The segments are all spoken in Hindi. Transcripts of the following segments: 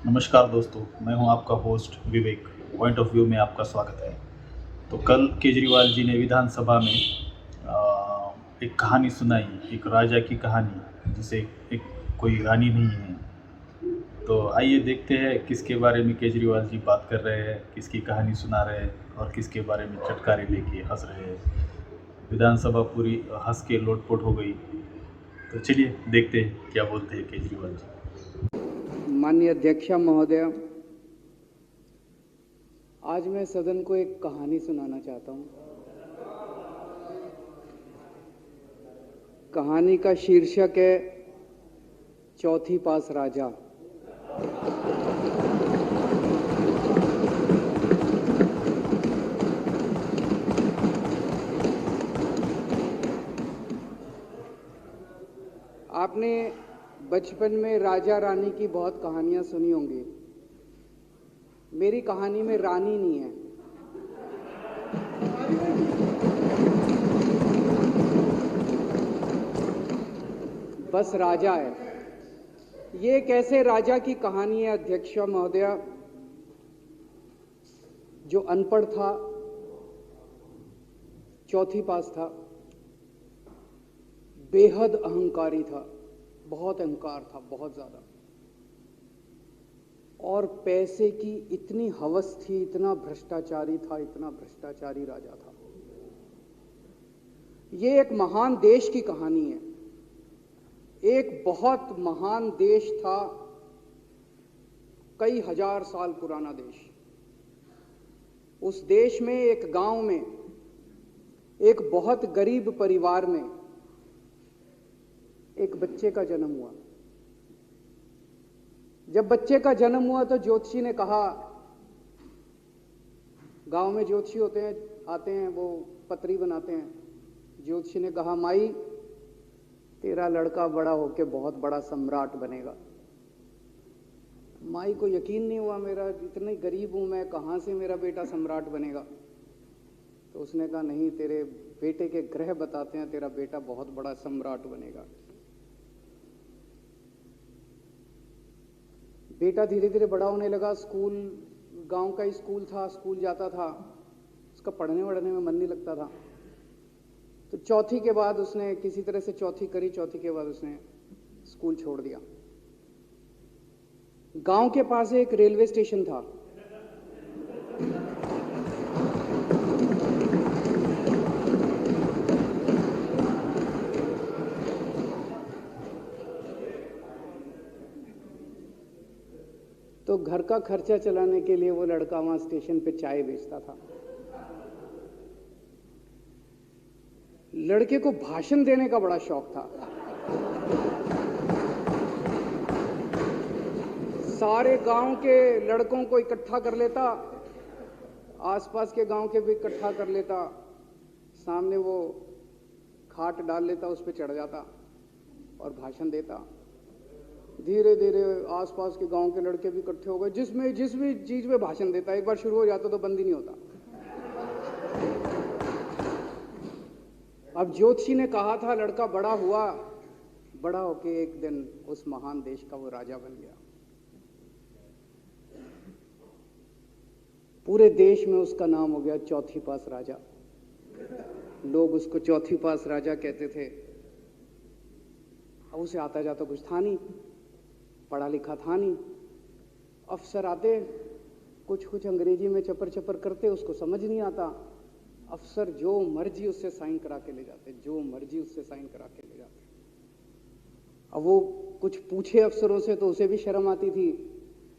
नमस्कार दोस्तों, मैं हूं आपका host Vivek. Point of view में आपका स्वागत है। तो कल केजरीवाल जी ने विधानसभा में एक कहानी सुनाई, एक राजा की कहानी जिसे एक कोई रानी नहीं है। तो आइए देखते हैं किसके बारे में केजरीवाल जी बात कर रहे हैं, किसकी कहानी सुना रहे हैं और किसके बारे में चटकारे लेके हंस रहे हैं। विधानसभा पूरी हंस के लोटपोट हो गई। तो चलिए देखते हैं क्या बोलते हैं केजरीवाल जी। माननीय अध्यक्ष महोदय, आज मैं सदन को एक कहानी सुनाना चाहता हूं। कहानी का शीर्षक है चौथी पास राजा। आपने बचपन में राजा रानी की बहुत कहानियां सुनी होंगी। मेरी कहानी में रानी नहीं है, बस राजा है। ये कैसे राजा की कहानी है अध्यक्ष महोदय, जो अनपढ़ था, चौथी पास था, बेहद अहंकारी था, बहुत अहंकार था, बहुत ज्यादा, और पैसे की इतनी हवस थी, इतना भ्रष्टाचारी था, इतना भ्रष्टाचारी राजा था। ये एक महान देश की कहानी है। एक बहुत महान देश था, कई हजार साल पुराना देश। उस देश में एक गांव में एक बहुत गरीब परिवार में एक बच्चे का जन्म हुआ। जब बच्चे का जन्म हुआ तो ज्योतिषी ने कहा, गांव में ज्योतिषी होते हैं, आते हैं, वो पत्री बनाते हैं। ज्योतिषी ने कहा, माई तेरा लड़का बड़ा होके बहुत बड़ा सम्राट बनेगा। माई को यकीन नहीं हुआ, मेरा इतने गरीब हूं मैं, कहां से मेरा बेटा सम्राट बनेगा। तो उसने कहा, नहीं, तेरे बेटे के ग्रह बताते हैं तेरा बेटा बहुत बड़ा सम्राट बनेगा। बेटा धीरे धीरे बड़ा होने लगा। स्कूल, गांव का ही स्कूल था, स्कूल जाता था, उसका पढ़ने वढ़ने में मन नहीं लगता था। तो चौथी के बाद उसने किसी तरह से चौथी करी। चौथी के बाद उसने स्कूल छोड़ दिया। गांव के पास एक रेलवे स्टेशन था। तो घर का खर्चा चलाने के लिए वो लड़का वहां स्टेशन पे चाय बेचता था। लड़के को भाषण देने का बड़ा शौक था। सारे गांव के लड़कों को इकट्ठा कर लेता, आसपास के गांव के भी इकट्ठा कर लेता, सामने वो खाट डाल लेता, उस पर चढ़ जाता और भाषण देता। धीरे धीरे आसपास के गांव के लड़के भी इकट्ठे हो गए। जिस भी चीज में भाषण देता, एक बार शुरू हो जाता तो बंद ही नहीं होता। अब ज्योतिषी ने कहा था, लड़का बड़ा हुआ, बड़ा होके एक दिन उस महान देश का वो राजा बन गया। पूरे देश में उसका नाम हो गया चौथी पास राजा। लोग उसको चौथी पास राजा कहते थे। अब उसे आता जाता कुछ था नहीं, पढ़ा लिखा था नहीं। अफसर आते, कुछ कुछ अंग्रेजी में चपर चपर करते, उसको समझ नहीं आता। अफसर जो मर्जी उससे साइन करा के ले जाते, जो मर्जी उससे साइन करा के ले जाते। अब वो कुछ पूछे अफसरों से तो उसे भी शर्म आती थी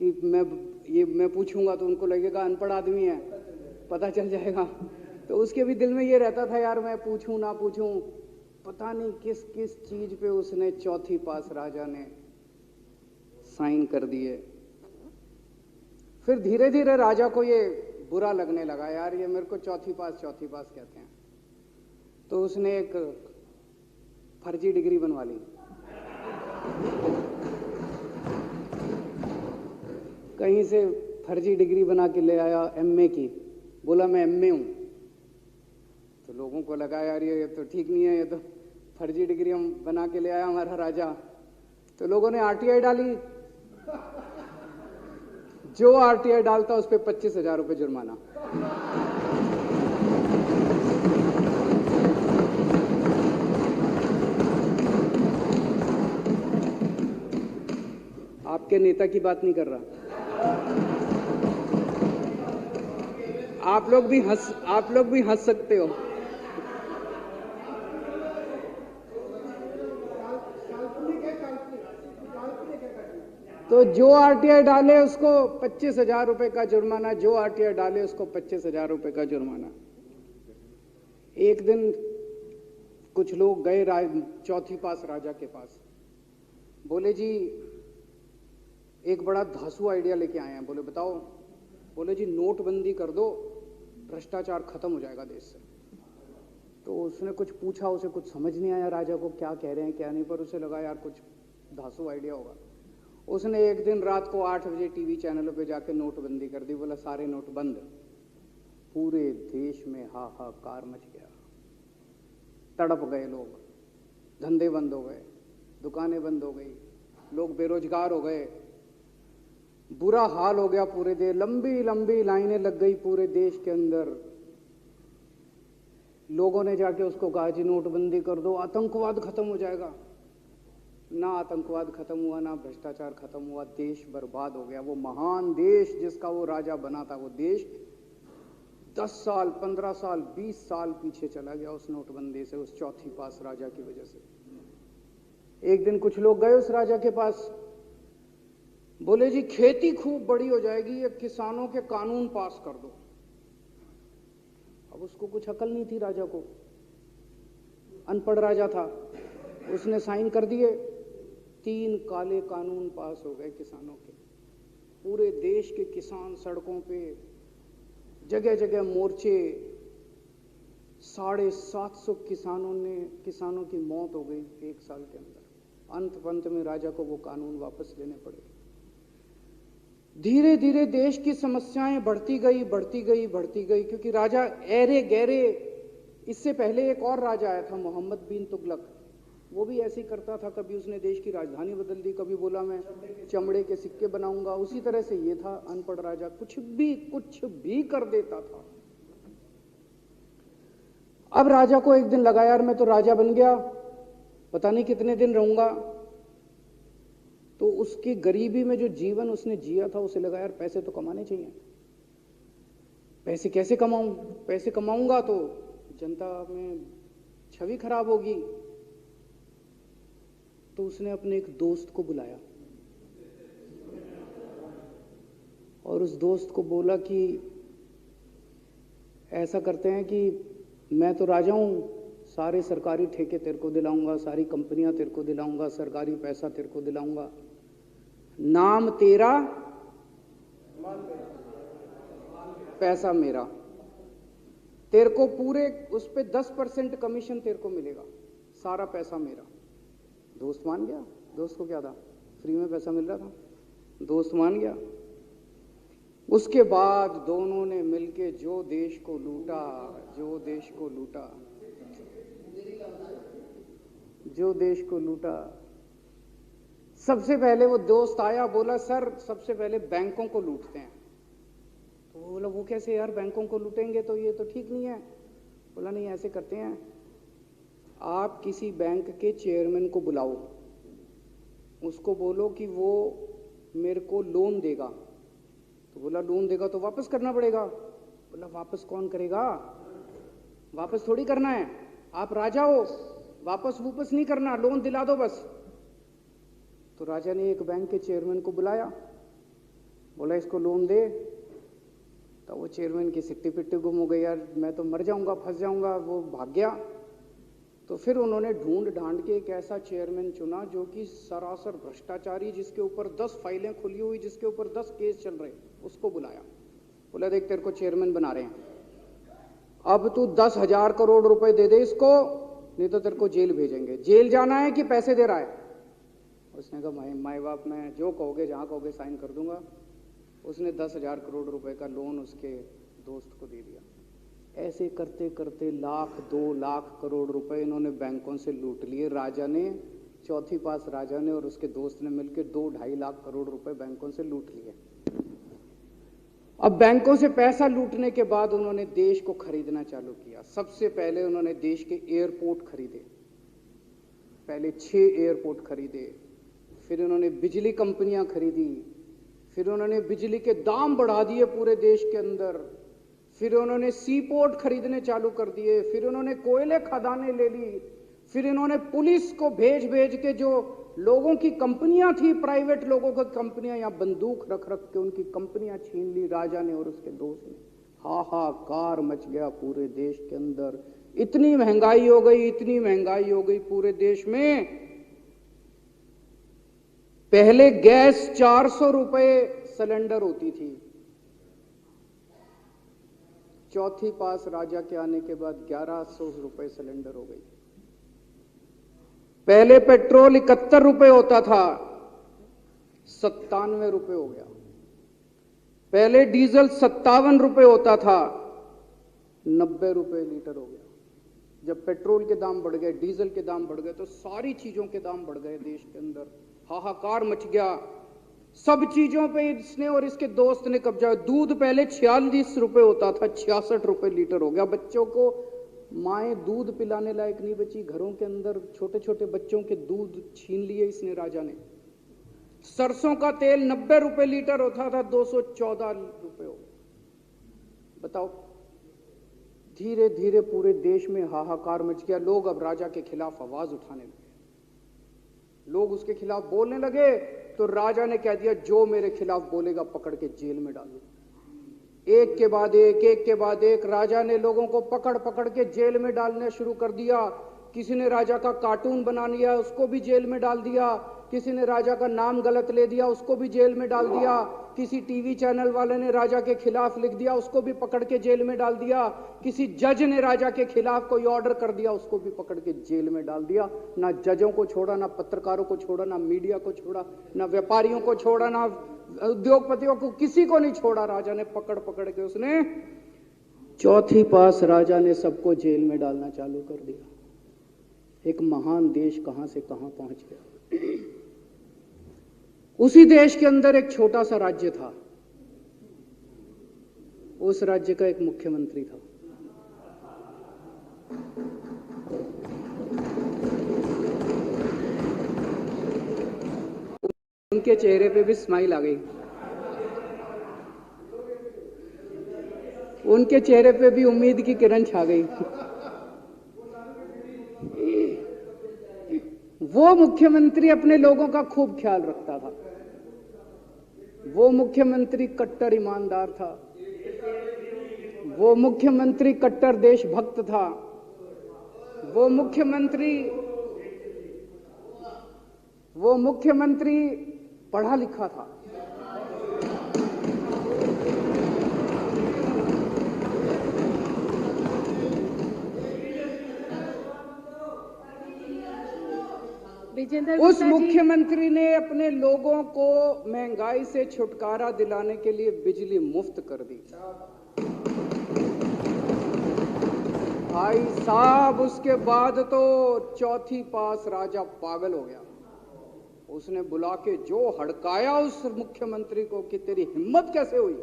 कि मैं पूछूंगा तो उनको लगेगा अनपढ़ आदमी है, पता चल जाएगा। तो उसके भी दिल में ये रहता था, यार मैं पूछूं ना पूछूं। पता नहीं किस किस चीज पे उसने चौथी पास राजा ने साइन कर दिए। फिर धीरे धीरे राजा को ये बुरा लगने लगा, यार ये मेरे को चौथी पास कहते हैं। तो उसने एक फर्जी डिग्री बनवा ली। कहीं से फर्जी डिग्री बना के ले आया, एमए की। बोला मैं एमए हूं। तो लोगों को लगा, यार ये तो ठीक नहीं है, ये तो फर्जी डिग्री हम बना के ले आया हमारा राजा। तो लोगों ने आरटीआई डाली। जो आरटीआई डालता उस पर 25,000 रुपये जुर्माना। आपके नेता की बात नहीं कर रहा। आप लोग भी हंस सकते हो। तो जो आरटीआई डाले उसको 25,000 रुपये का जुर्माना, जो आरटीआई डाले उसको 25,000 रुपये का जुर्माना। एक दिन कुछ लोग गए चौथी पास राजा के पास, बोले जी एक बड़ा धांसू आइडिया लेके आए हैं। बोले बताओ। बोले जी नोटबंदी कर दो, भ्रष्टाचार खत्म हो जाएगा देश से। तो उसने कुछ पूछा, उसे कुछ समझ नहीं आया राजा को क्या कह रहे हैं क्या नहीं, पर उसे लगा यार कुछ धांसू आइडिया होगा। उसने एक दिन रात को 8 बजे टीवी चैनलों पे जाके नोटबंदी कर दी। बोला सारे नोट बंद। पूरे देश में हाहाकार मच गया, तड़प गए लोग, धंधे बंद हो गए, दुकानें बंद हो गई, लोग बेरोजगार हो गए, बुरा हाल हो गया पूरे देश। लंबी लंबी लाइनें लग गई पूरे देश के अंदर। लोगों ने जाके उसको कहा जी नोटबंदी कर दो, आतंकवाद खत्म हो जाएगा। ना आतंकवाद खत्म हुआ, ना भ्रष्टाचार खत्म हुआ, देश बर्बाद हो गया। वो महान देश जिसका वो राजा बना था, वो देश 10 साल 15 साल 20 साल पीछे चला गया उस नोटबंदी से, उस चौथी पास राजा की वजह से। एक दिन कुछ लोग गए उस राजा के पास, बोले जी खेती खूब बड़ी हो जाएगी, ये किसानों के कानून पास कर दो। अब उसको कुछ अकल नहीं थी राजा को, अनपढ़ राजा था। उसने साइन कर दिए, 3 काले कानून पास हो गए किसानों के। पूरे देश के किसान सड़कों पे, जगह जगह मोर्चे, 750 किसानों की मौत हो गई 1 साल के अंदर। अंत में राजा को वो कानून वापस लेने पड़े। धीरे धीरे देश की समस्याएं बढ़ती गई, क्योंकि राजा ऐरे गहरे। इससे पहले एक और राजा आया था, मोहम्मद बिन तुगलक। वो भी ऐसे ही करता था, कभी उसने देश की राजधानी बदल दी, कभी बोला मैं चमड़े के सिक्के बनाऊंगा। उसी तरह से ये था अनपढ़ राजा, कुछ भी कर देता था। अब राजा को एक दिन लगा यार मैं तो राजा बन गया, पता नहीं कितने दिन रहूंगा। तो उसकी गरीबी में जो जीवन उसने जिया था, उसे लगा यार पैसे तो कमाने चाहिए। पैसे कैसे कमाऊं? पैसे कमाऊंगा तो जनता में छवि खराब होगी। तो उसने अपने एक दोस्त को बुलाया और उस दोस्त को बोला कि ऐसा करते हैं कि मैं तो राजा हूं, सारे सरकारी ठेके तेरे को दिलाऊंगा, सारी कंपनियां तेरे को दिलाऊंगा, सरकारी पैसा तेरे को दिलाऊंगा। नाम तेरा, पैसा मेरा। तेरे को पूरे उस पे 10% कमीशन तेरे को मिलेगा, सारा पैसा मेरा। दोस्त मान गया। दोस्त को क्या था, फ्री में पैसा मिल रहा था, दोस्त मान गया। उसके बाद दोनों ने मिलके जो देश को लूटा। सबसे पहले वो दोस्त आया, बोला सर सबसे पहले बैंकों को लूटते हैं। तो वो बोला वो कैसे यार, बैंकों को लूटेंगे तो ये तो ठीक नहीं है। बोला नहीं ऐसे करते हैं, आप किसी बैंक के चेयरमैन को बुलाओ, उसको बोलो कि वो मेरे को लोन देगा। तो बोला लोन देगा तो वापस करना पड़ेगा। बोला वापस कौन करेगा, वापस थोड़ी करना है, आप राजा हो, वापस नहीं करना, लोन दिला दो बस। तो राजा ने एक बैंक के चेयरमैन को बुलाया, बोला इसको लोन दे। तो वो चेयरमैन की सिट्टी पिट्टी गुम हो गई, यार मैं तो मर जाऊंगा, फंस जाऊंगा, वो भाग गया। तो फिर उन्होंने ढूंढ के एक ऐसा चेयरमैन चुना जो कि सरासर भ्रष्टाचारी, जिसके ऊपर 10 फाइलें खुली हुई, जिसके ऊपर 10 केस चल रहे, उसको बुलाया। बोला देख तेरे को चेयरमैन बना रहे हैं, अब तू 10,000 करोड़ रुपए दे दे इसको, नहीं तो तेरे को जेल भेजेंगे। जेल जाना है कि पैसे दे रहा है? उसने कहा माई बाप मैं जो कहोगे जहां कहोगे साइन कर दूंगा। उसने 10,000 करोड़ रुपए का लोन उसके दोस्त को दे दिया। ऐसे करते करते 1,00,000 2,00,000 करोड़ रुपए इन्होंने बैंकों से लूट लिए। राजा ने, चौथी पास राजा ने और उसके दोस्त ने मिलकर 2-2.5 लाख करोड़ रुपए बैंकों से लूट लिए। अब बैंकों से पैसा लूटने के बाद उन्होंने देश को खरीदना चालू किया। सबसे पहले उन्होंने देश के एयरपोर्ट खरीदे, पहले 6 एयरपोर्ट खरीदे, फिर उन्होंने बिजली कंपनियां खरीदी, फिर उन्होंने बिजली के दाम बढ़ा दिए पूरे देश के अंदर, फिर उन्होंने सी पोर्ट खरीदने चालू कर दिए, फिर उन्होंने कोयले खदानें ले ली, फिर इन्होंने पुलिस को भेज भेज के जो लोगों की कंपनियां थी, प्राइवेट लोगों की कंपनियां, यहां बंदूक रख रख के उनकी कंपनियां छीन ली राजा ने और उसके दोस्त ने। हाहाकार मच गया पूरे देश के अंदर। इतनी महंगाई हो गई, इतनी महंगाई हो गई पूरे देश में। पहले गैस 400 रुपए सिलेंडर होती थी, चौथी पास राजा के आने के बाद 1100 रुपए सिलेंडर हो गई। पहले पेट्रोल 71 रुपए होता था, 97 रुपए हो गया। पहले डीजल 57 रुपए होता था, 90 रुपए लीटर हो गया। जब पेट्रोल के दाम बढ़ गए, डीजल के दाम बढ़ गए, तो सारी चीजों के दाम बढ़ गए देश के अंदर। हाहाकार मच गया। सब चीजों पे इसने और इसके दोस्त ने कब्जा। दूध पहले 46 रुपए होता था, 66 रुपए लीटर हो गया। बच्चों को माएँ दूध पिलाने लायक नहीं बची, घरों के अंदर छोटे छोटे बच्चों के दूध छीन लिए इसने राजा ने। सरसों का तेल 90 रुपए लीटर होता था, 214 रुपए हो गया। बताओ, धीरे धीरे पूरे देश में हाहाकार मच गया। लोग अब राजा के खिलाफ आवाज उठाने लगे, लोग उसके खिलाफ बोलने लगे। तो राजा ने कह दिया, जो मेरे खिलाफ बोलेगा पकड़ के जेल में डाल दो। एक के बाद एक राजा ने लोगों को पकड़ पकड़ के जेल में डालने शुरू कर दिया। किसी ने राजा का कार्टून बना लिया, उसको भी जेल में डाल दिया। किसी ने राजा का नाम गलत ले दिया, उसको भी जेल में डाल दिया। किसी टीवी चैनल वाले ने राजा के खिलाफ लिख दिया, उसको भी पकड़ के जेल में डाल दिया। किसी जज ने राजा के खिलाफ कोई ऑर्डर कर दिया, उसको भी पकड़ के जेल में डाल दिया। ना जजों को छोड़ा, ना पत्रकारों को छोड़ा, ना मीडिया को छोड़ा, ना व्यापारियों को छोड़ा, ना उद्योगपतियों को, किसी को नहीं छोड़ा। राजा ने पकड़ पकड़ के उसने चौथी पास राजा ने सबको जेल में डालना चालू कर दिया। एक महान देश कहां से कहां पहुंच गया। उसी देश के अंदर एक छोटा सा राज्य था, उस राज्य का एक मुख्यमंत्री था। उनके चेहरे पे भी स्माइल आ गई, उनके चेहरे पे भी उम्मीद की किरण छा गई। वो मुख्यमंत्री अपने लोगों का खूब ख्याल रखता था। वो मुख्यमंत्री कट्टर ईमानदार था। वो मुख्यमंत्री कट्टर देशभक्त था। वो मुख्यमंत्री पढ़ा लिखा था। उस मुख्यमंत्री ने अपने लोगों को महंगाई से छुटकारा दिलाने के लिए बिजली मुफ्त कर दी। भाई साहब, उसके बाद तो चौथी पास राजा पागल हो गया। उसने बुला के जो हड़काया उस मुख्यमंत्री को कि तेरी हिम्मत कैसे हुई।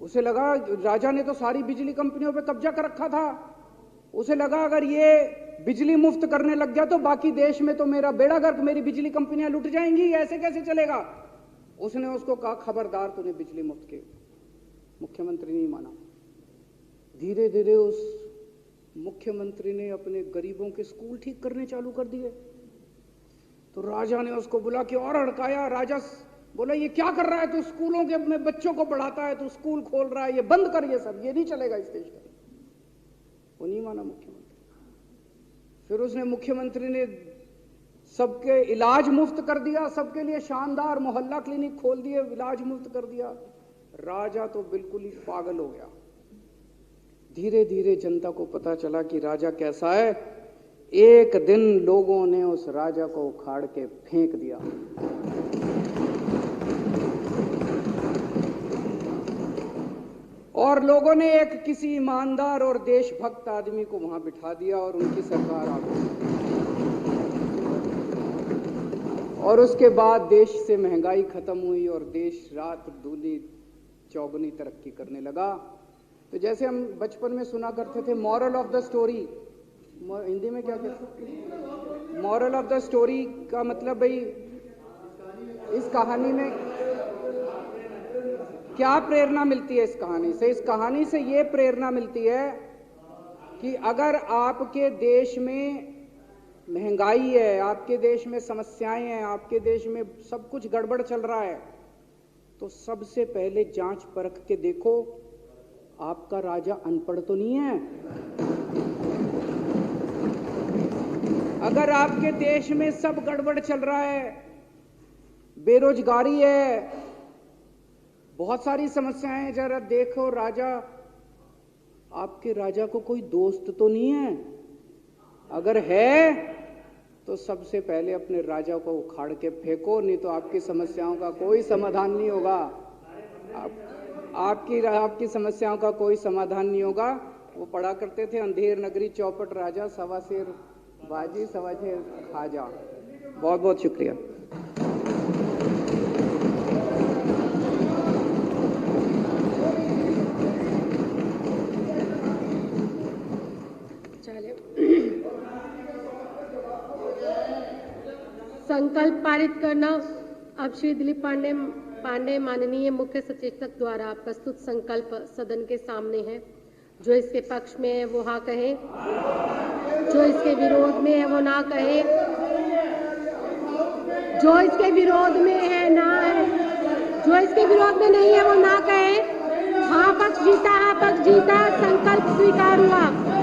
उसे लगा राजा ने तो सारी बिजली कंपनियों पे कब्जा कर रखा था। उसे लगा अगर ये बिजली मुफ्त करने लग गया तो बाकी देश में तो मेरा बेड़ा गर्क, मेरी बिजली कंपनियां लुट जाएंगी, ऐसे कैसे चलेगा। उसने उसको कहा, खबरदार, तूने बिजली मुफ्त की। मुख्यमंत्री नहीं माना। धीरे धीरे उस मुख्यमंत्री ने अपने गरीबों के स्कूल ठीक करने चालू कर दिए। तो राजा ने उसको बुला के और हड़काया। राजा बोला, ये क्या कर रहा है तू, स्कूलों के अपने बच्चों को पढ़ाता है, तू स्कूल खोल रहा है, ये बंद कर, ये सब, ये नहीं चलेगा इस देश में। वो नहीं माना मुख्यमंत्री। फिर उसने मुख्यमंत्री ने सबके इलाज मुफ्त कर दिया, सबके लिए शानदार मोहल्ला क्लिनिक खोल दिए, इलाज मुफ्त कर दिया। राजा तो बिल्कुल ही पागल हो गया। धीरे धीरे जनता को पता चला कि राजा कैसा है। एक दिन लोगों ने उस राजा को उखाड़ के फेंक दिया। और लोगों ने एक किसी ईमानदार और देशभक्त आदमी को वहां बिठा दिया और उनकी सरकार आ गई। और उसके बाद देश से महंगाई खत्म हुई और देश रात दूनी चौगुनी तरक्की करने लगा। तो जैसे हम बचपन में सुना करते थे moral of the story, Hindi में क्या कहते, मॉरल ऑफ द स्टोरी का मतलब भाई इस कहानी में क्या प्रेरणा मिलती है? इस कहानी से, इस कहानी से ये प्रेरणा मिलती है कि अगर आपके देश में महंगाई है, आपके देश में समस्याएं हैं, आपके देश में सब कुछ गड़बड़ चल रहा है, तो सबसे पहले जांच परख के देखो आपका राजा अनपढ़ तो नहीं है। अगर आपके देश में सब गड़बड़ चल रहा है, बेरोजगारी है, बहुत सारी समस्याएं हैं, जरा देखो राजा, आपके राजा को कोई दोस्त तो नहीं है। अगर है तो सबसे पहले अपने राजा को उखाड़ के फेंको, नहीं तो आपकी समस्याओं का कोई समाधान नहीं होगा। आपकी समस्याओं का कोई समाधान नहीं होगा। वो पढ़ा करते थे, अंधेर नगरी चौपट राजा, सवा शेर बाजी सवा शेर खाजा। बहुत बहुत शुक्रिया। संकल्प पारित करना। अब श्री दिलीप पांडे माननीय मुख्य सचेतक द्वारा प्रस्तुत संकल्प सदन के सामने है। जो इसके पक्ष में है वो हाँ कहे, जो इसके विरोध में है वो ना कहे, जो इसके विरोध में है ना है, जो इसके विरोध में नहीं है वो ना कहे। हाँ पक्ष जीता, हाँ पक्ष जीता। संकल्प स्वीकार हुआ।